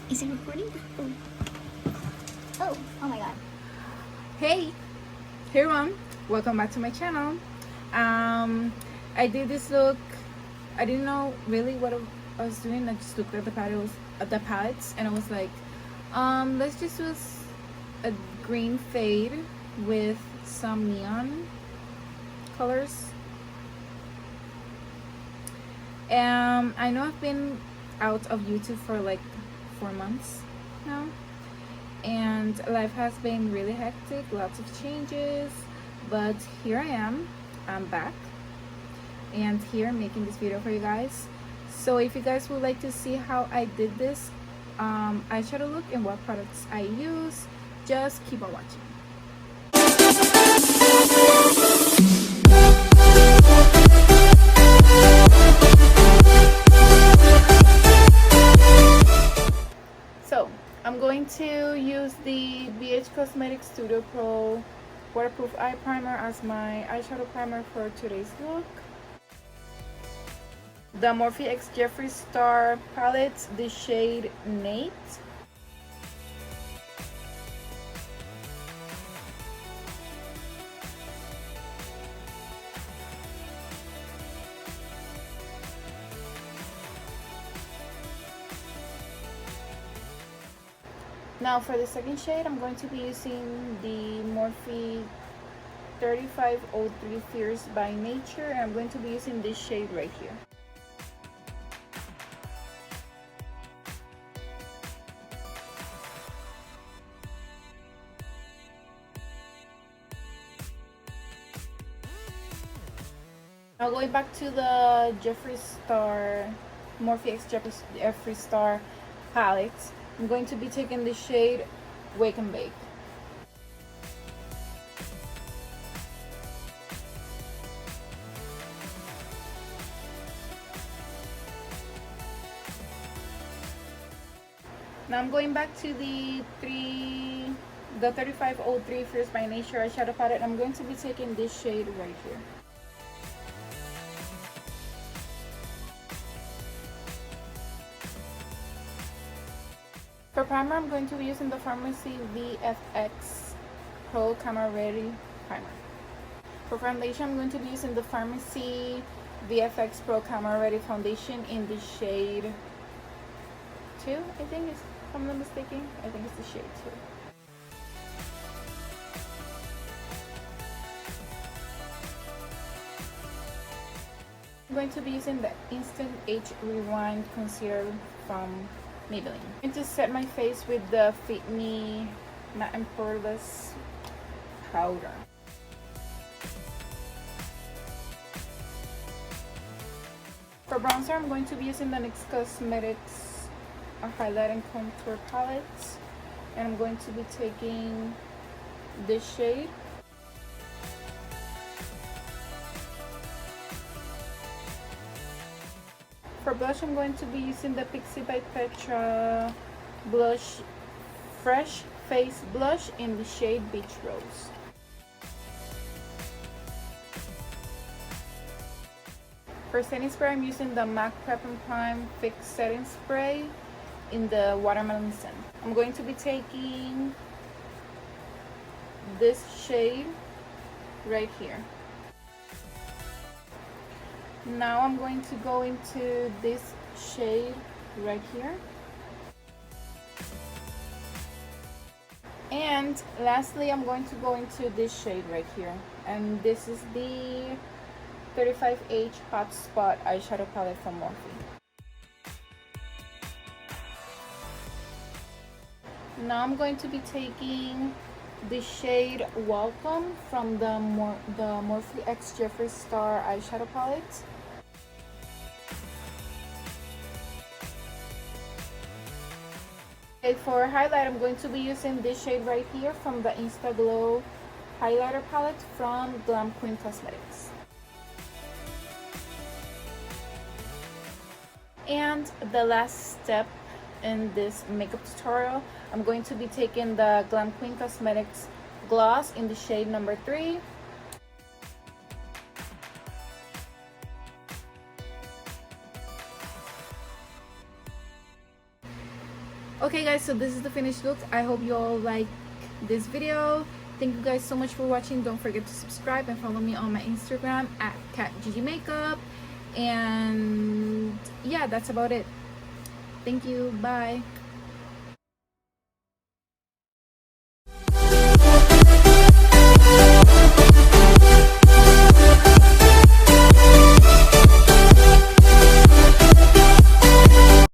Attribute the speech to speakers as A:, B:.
A: Is it recording? Oh. Oh my god.
B: Hey everyone, welcome back to my channel. I did this look. I didn't know really what I was doing. I just looked at the palettes, and I was like, let's just do a green fade with some neon colors. I know I've been out of YouTube for like 4 months now, and life has been really hectic, lots of changes, but here I am. I'm back and here making this video for you guys. So if you guys would like to see how I did this eyeshadow look and what products I use, just keep on watching. So I'm going to use the BH Cosmetics Studio Pro Waterproof Eye Primer as my eyeshadow primer for today's look. The Morphe X Jeffree Star palette, the shade Nate. Now for the second shade, I'm going to be using the Morphe 3503 Fierce by Nature, and I'm going to be using this shade right here. Now going back to the Jeffree Star, Morphe X Jeffree Star palette, I'm going to be taking the shade Wake and Bake. Now I'm going back to the 3503 Fierce by Nature eyeshadow palette. I'm going to be taking this shade right here. For primer, I'm going to be using the Pharmacy VFX Pro Camera Ready Primer. For foundation, I'm going to be using the Pharmacy VFX Pro Camera Ready Foundation in the shade 2, I think, if I'm not mistaken. I think it's the shade 2. I'm going to be using the Instant Age Rewind Concealer from Maybelline. I'm going to set my face with the Fit Me Matte and Poreless powder. For bronzer, I'm going to be using the NYX Cosmetics Highlight and Contour palette, and I'm going to be taking this shade. For blush, I'm going to be using the Pixie by Petra Blush Fresh Face Blush in the shade Beach Rose. For setting spray, I'm using the MAC Prep and Prime Fix Setting Spray in the Watermelon Scent. I'm going to be taking this shade right here. Now I'm going to go into this shade right here. And lastly, I'm going to go into this shade right here. And this is the 35H Hotspot eyeshadow palette from Morphe. Now I'm going to be taking the shade Welcome from the Morphe X Jeffree Star eyeshadow palette. Okay, for highlight, I'm going to be using this shade right here from the Insta Glow highlighter palette from Glam Queen Cosmetics. And the last step in this makeup tutorial, I'm going to be taking the Glam Queen Cosmetics gloss in the shade number 3. Okay guys, so this is the finished look. I hope you all like this video. Thank you guys so much for watching. Don't forget to subscribe and follow me on my Instagram at @GGMakeup. And yeah, that's about it. Thank you. Bye.